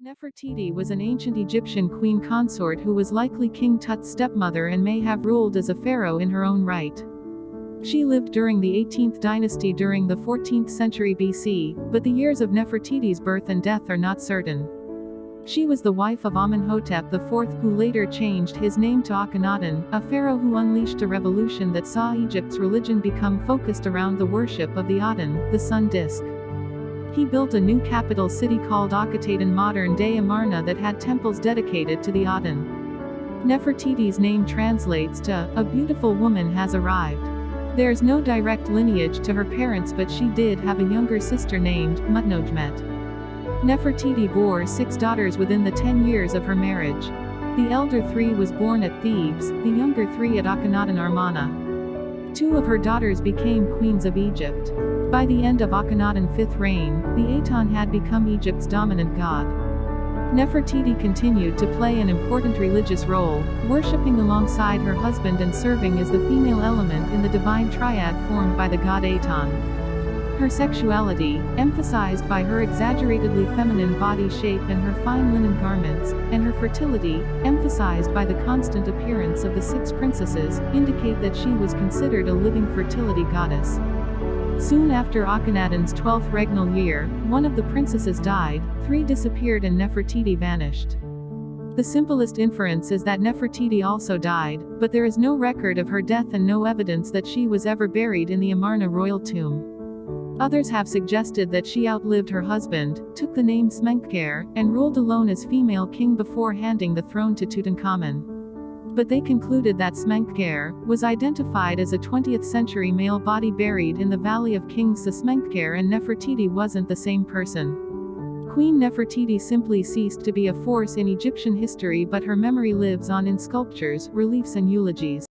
Nefertiti was an ancient Egyptian queen consort who was likely King Tut's stepmother and may have ruled as a pharaoh in her own right. She lived during the 18th dynasty during the 14th century BC, but the years of Nefertiti's birth and death are not certain. She was the wife of Amenhotep IV, who later changed his name to Akhenaten, a pharaoh who unleashed a revolution that saw Egypt's religion become focused around the worship of the Aten, the sun disk. He built a new capital city called Akhetaten in modern-day Amarna that had temples dedicated to the Aten. Nefertiti's name translates to, "a beautiful woman has arrived." There's no direct lineage to her parents, but she did have a younger sister named Mutnojmet. Nefertiti bore 6 daughters within the 10 years of her marriage. The elder 3 was born at Thebes, the younger 3 at Akhenaten Armana. 2 of her daughters became queens of Egypt. By the end of Akhenaten's 5th reign, the Aten had become Egypt's dominant god. Nefertiti continued to play an important religious role, worshipping alongside her husband and serving as the female element in the divine triad formed by the god Aten. Her sexuality, emphasized by her exaggeratedly feminine body shape and her fine linen garments, and her fertility, emphasized by the constant appearance of the 6 princesses, indicate that she was considered a living fertility goddess. Soon after Akhenaten's 12th regnal year, one of the princesses died, 3 disappeared and Nefertiti vanished. The simplest inference is that Nefertiti also died, but there is no record of her death and no evidence that she was ever buried in the Amarna royal tomb. Others have suggested that she outlived her husband, took the name Smenkhkare, and ruled alone as female king before handing the throne to Tutankhamun. But they concluded that Smenkhkare was identified as a 20th century male body buried in the Valley of Kings. So Smenkhkare and Nefertiti wasn't the same person. Queen Nefertiti simply ceased to be a force in Egyptian history, but her memory lives on in sculptures, reliefs and eulogies.